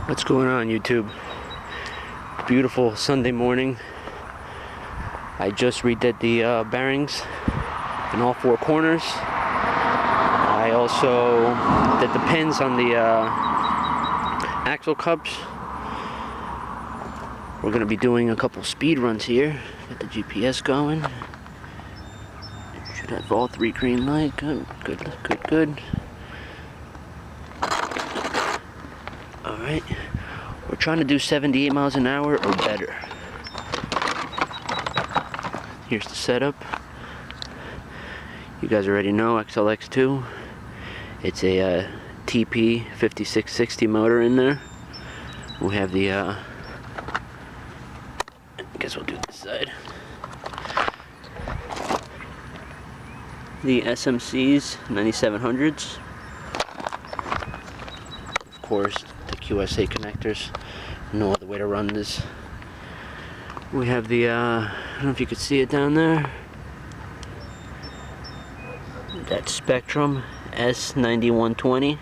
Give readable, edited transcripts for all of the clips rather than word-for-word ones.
What's going on, YouTube? Beautiful Sunday morning. I just redid the bearings in all four corners. I also did the pins on the axle cups. We're going to be doing a couple speed runs here. Get the GPS going. Should have all three green light. Good. Alright. We're trying to do 78 miles an hour or better. Here's the setup. You guys already know XLX 2. It's a TP 5660 motor in there. We have the I guess we'll do this side. The SMC's 9700s. Of course, the QSA connectors. No other way to run this. We have the I don't know if you could see it down there. That Spektrum S9120.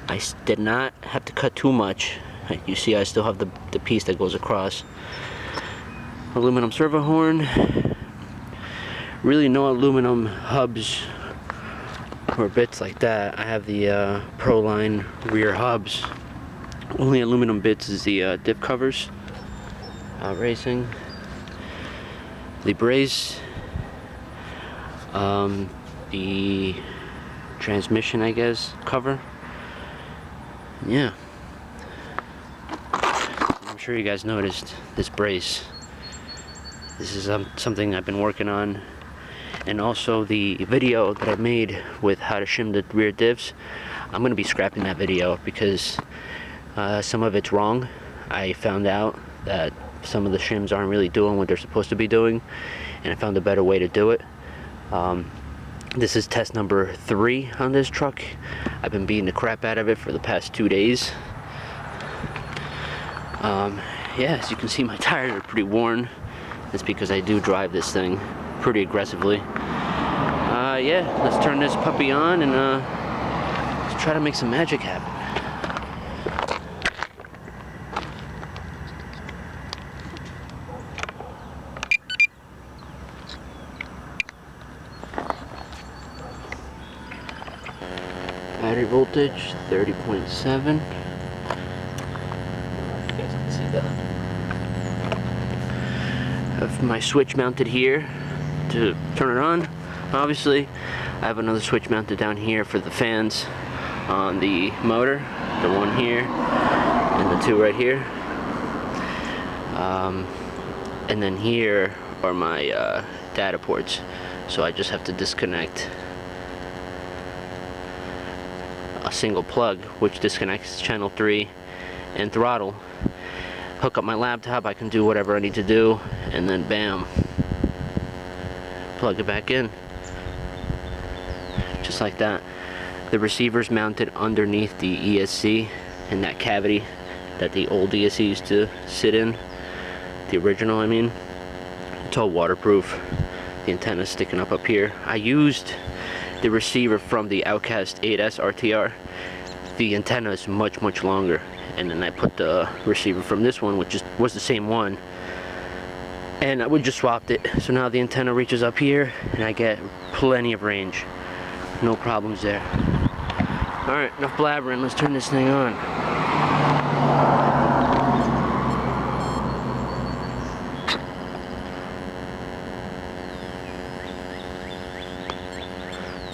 I did not have to cut too much. You see, I still have the piece that goes across. Aluminum servo horn. Really no aluminum hubs or bits like that. I have the Proline rear hubs. Only aluminum bits is the dip covers. Racing. The brace. The transmission, I guess, cover. Yeah. I'm sure you guys noticed this brace. This is something I've been working on. And also the video that I made with how to shim the rear diffs. I'm going to be scrapping that video because some of it's wrong. I found out that some of the shims aren't really doing what they're supposed to be doing, and I found a better way to do it. This is test number 3 on this truck. I've been beating the crap out of it for the past 2 days. Yeah, as you can see, my tires are pretty worn. That's because I do drive this thing pretty aggressively. Yeah, let's turn this puppy on and let's try to make some magic happen. Battery voltage 30.7. You guys can see that. I have my switch mounted here to turn it on. Obviously, I have another switch mounted down here for the fans on the motor. The one here and the two right here. And then here are my data ports. So I just have to disconnect a single plug, which disconnects channel 3 and throttle. Hook up my laptop, I can do whatever I need to do, and then bam, plug it back in. Just like that. The receiver's mounted underneath the ESC in that cavity that the old ESC used to sit in. The original, I mean. It's all waterproof. The antenna's sticking up here. I used the receiver from the Outcast 8S RTR. The antenna is much longer, and then I put the receiver from this one, which was the same one, and we just swapped it. So now the antenna reaches up here, and I get plenty of range. No problems there. Alright, enough blabbering. Let's turn this thing on.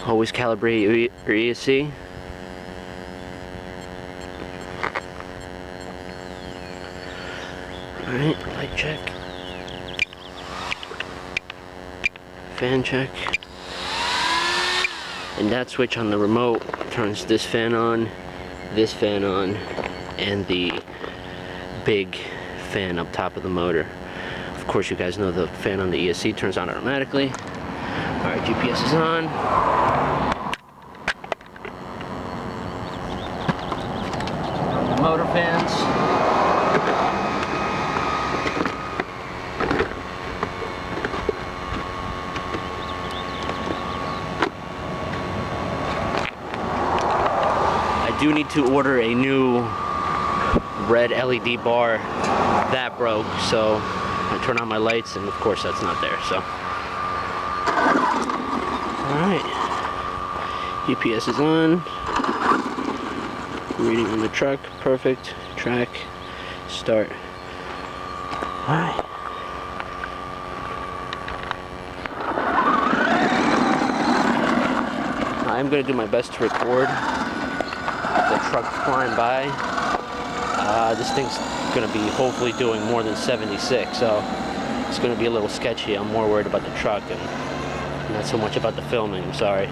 Always calibrate your ESC. Alright, light check. Fan check. And that switch on the remote turns this fan on, and the big fan up top of the motor. Of course, you guys know the fan on the ESC turns on automatically. Alright, GPS is on. The motor fans. I do need to order a new red LED bar that broke, so I turn on my lights and of course that's not there. So alright, GPS is on, reading on the truck, perfect, track, start. Alright. I'm going to do my best to record the truck flying by. This thing's going to be hopefully doing more than 76, so it's going to be a little sketchy. I'm more worried about the truck and not so much about the filming. I'm sorry.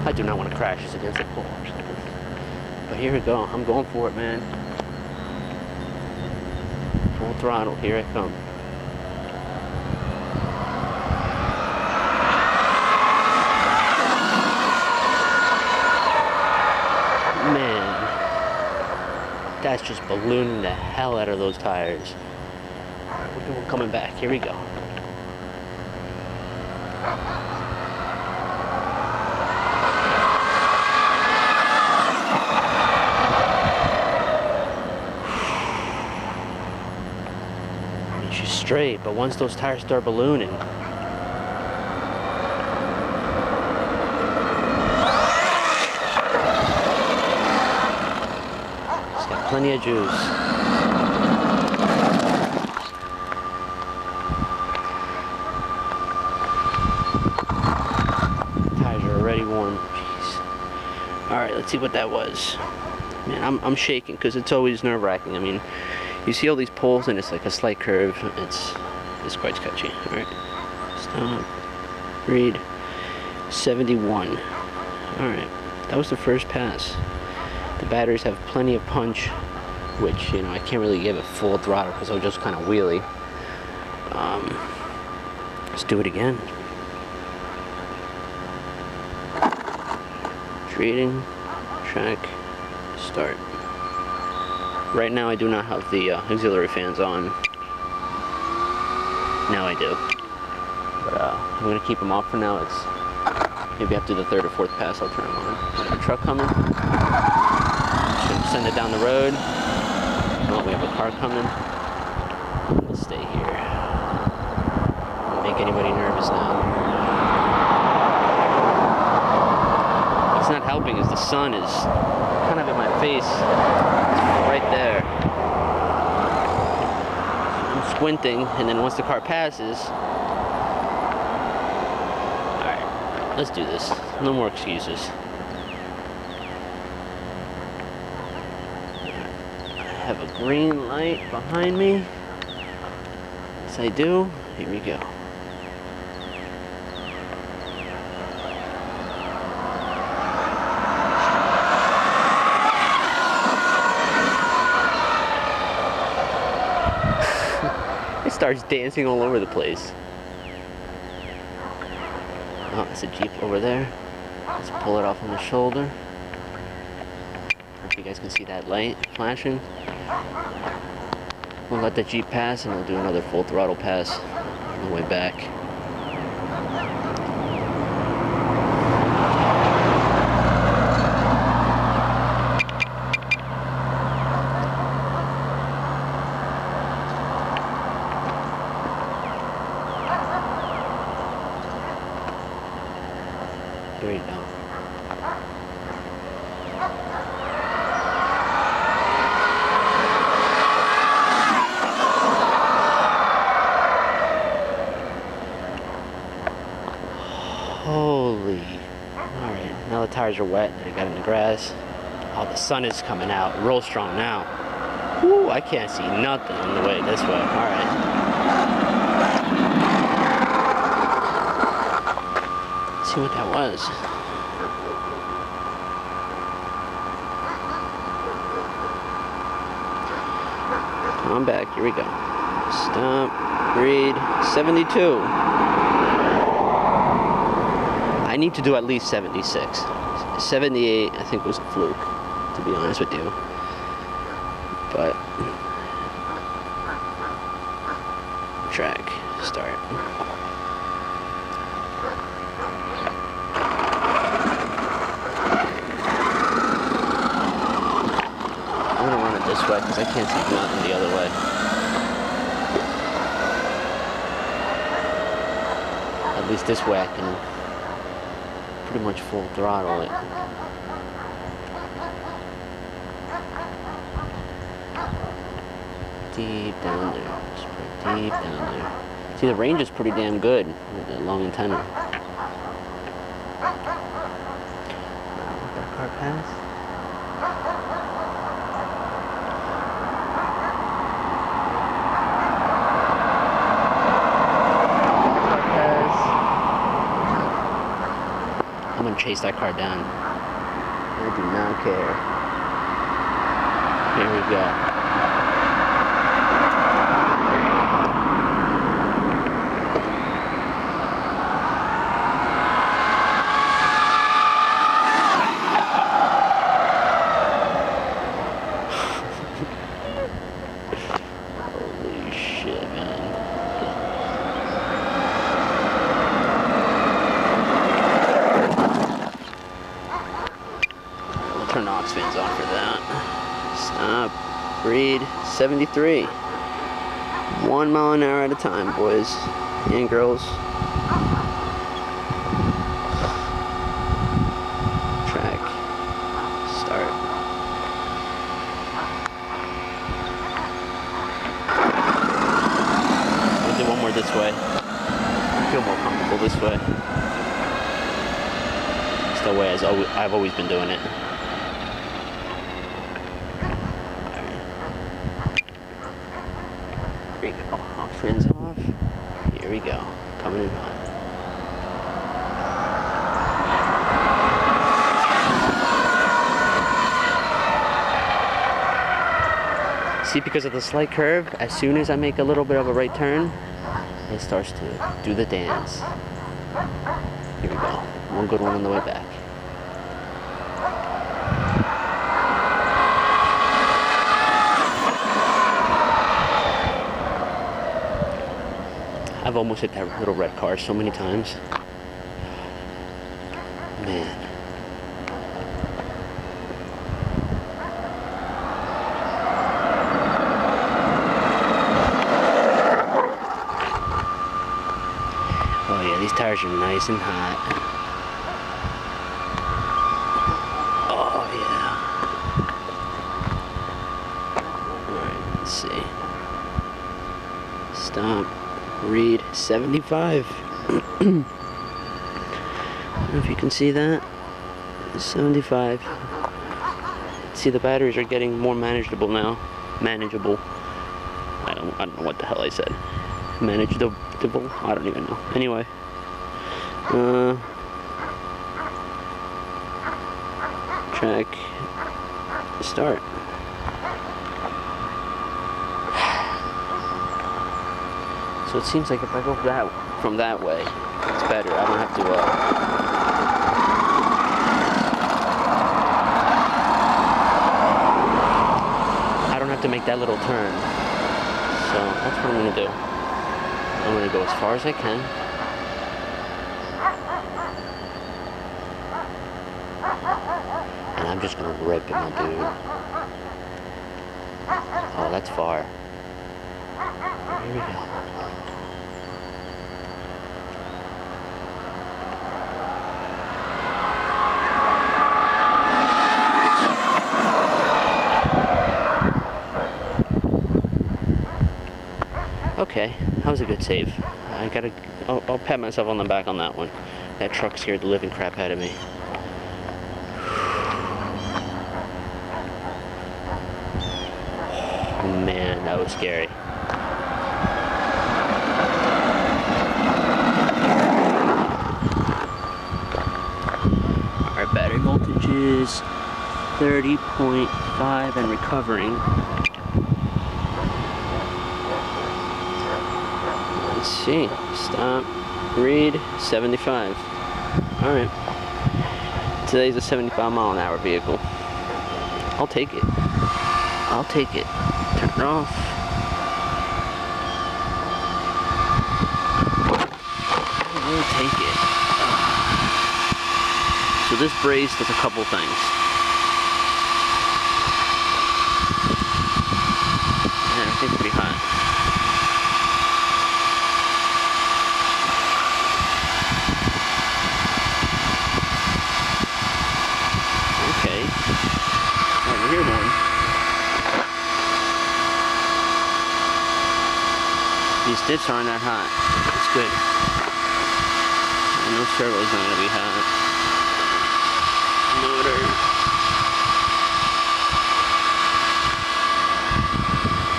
I do not want to crash this against the pole or something. But here we go. I'm going for it, man. Full throttle. Here I come. Man, that's just ballooning the hell out of those tires. We're coming back. Here we go. She's straight, but once those tires start ballooning, plenty of juice. Tires are already warm. Jeez. Alright, let's see what that was. Man, I'm shaking because it's always nerve-wracking. I mean, you see all these poles and it's like a slight curve. It's quite sketchy. Alright. Stop. Read. 71. Alright. That was the first pass. The batteries have plenty of punch, which, you know, I can't really give it full throttle because I'll just kind of wheelie. Let's do it again. Reading, track, start. Right now I do not have the auxiliary fans on. Now I do. But I'm going to keep them off for now. It's maybe after the third or fourth pass I'll turn them on. Got a truck coming. Should send it down the road. Oh, we have a car coming. Let's stay here. Don't make anybody nervous now. What's not helping is the sun is kind of in my face. It's right there. I'm squinting, and then once the car passes... Alright, let's do this. No more excuses. I have a green light behind me. Yes, I do. Here we go. It starts dancing all over the place. Oh, there's a Jeep over there. Let's pull it off on the shoulder. If you guys can see that light flashing. We'll let the Jeep pass and we'll do another full throttle pass on the way back. There you go. Holy. Alright, now the tires are wet. They got in the grass. Oh, the sun is coming out real strong now. Woo, I can't see nothing on the way this way. Alright. Let's see what that was. I'm back. Here we go. Stop. Read. 72. I need to do at least 76. 78, I think, was a fluke, to be honest with you. But track, start. I'm gonna this way because I can't see nothing the other way. At least this way I can pretty much full throttle it. Deep down there. Just pretty deep down there. See, the range is pretty damn good with the long antenna. That car pass? I'm gonna chase that car down. I do not care. Here we go. Holy shit, man. Turn aux fans on for that. Stop. Breed 73. 1 mile an hour at a time, boys and girls. Track. Start. We'll do one more this way. I feel more comfortable this way. It's the way I've always been doing it. Here we go. Aux fans off. Here we go. Coming in hot. See, because of the slight curve, as soon as I make a little bit of a right turn, it starts to do the dance. Here we go. One good one on the way back. I've almost hit that little red car so many times. Man. Oh yeah, these tires are nice and hot. Oh yeah. Alright, let's see. Stop. Read 75. I don't know if you can see that. 75. See, the batteries are getting more manageable now. Manageable. I don't know what the hell I said. Manageable. I don't even know. Anyway. Track. Start. So it seems like if I go from that way, it's better. I don't have to, make that little turn. So that's what I'm gonna do. I'm gonna go as far as I can. And I'm just gonna rip it, my dude. Oh, that's far. Here we go. Okay, that was a good save. I'll pat myself on the back on that one. That truck scared the living crap out of me. Man, that was scary. Our battery voltage is 30.5 and recovering. Let's see. Stop. Read 75. Alright. Today's a 75 mile an hour vehicle. I'll take it. I'll take it. Turn it off. I will take it. So this brace does a couple things. hear one. These dips aren't that hot. It's good. I know servo's not gonna be hot. Motor.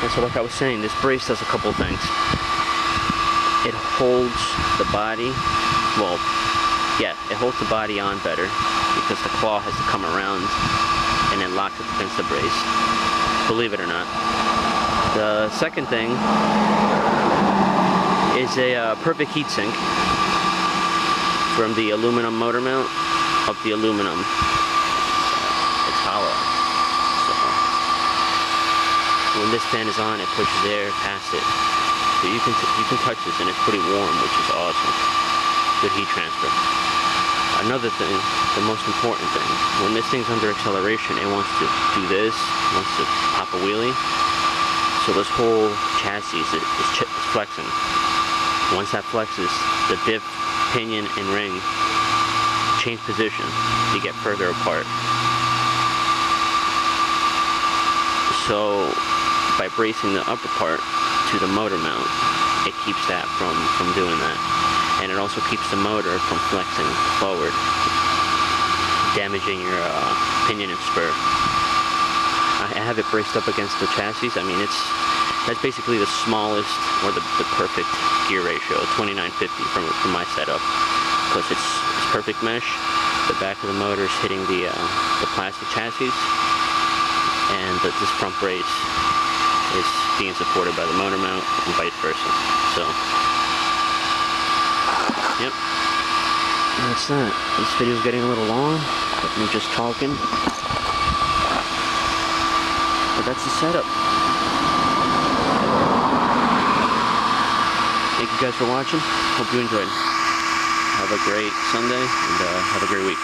And so like I was saying, this brace does a couple of things. It holds the body, well, yeah, it holds the body on better because the claw has to come around and then locks it against the brace. Believe it or not. The second thing is a perfect heat sink from the aluminum motor mount up the aluminum. It's hollow. So when this fan is on, it pushes air past it. So you can touch this and it's pretty warm, which is awesome. Good heat transfer. Another thing, the most important thing, when this thing's under acceleration, it wants to do this, it wants to pop a wheelie. So this whole chassis is flexing. Once that flexes, the diff, pinion, and ring change position to get further apart. So by bracing the upper part to the motor mount, it keeps that from doing that. And it also keeps the motor from flexing forward, damaging your pinion and spur. I have it braced up against the chassis. I mean, that's basically the smallest or the perfect gear ratio, 2950 from my setup, because it's perfect mesh. The back of the motor is hitting the plastic chassis, and this front brace is being supported by the motor mount and vice versa. So, yep, that's that. This video's getting a little long, but I'm just talking. But that's the setup. Thank you guys for watching. Hope you enjoyed. Have a great Sunday and have a great week.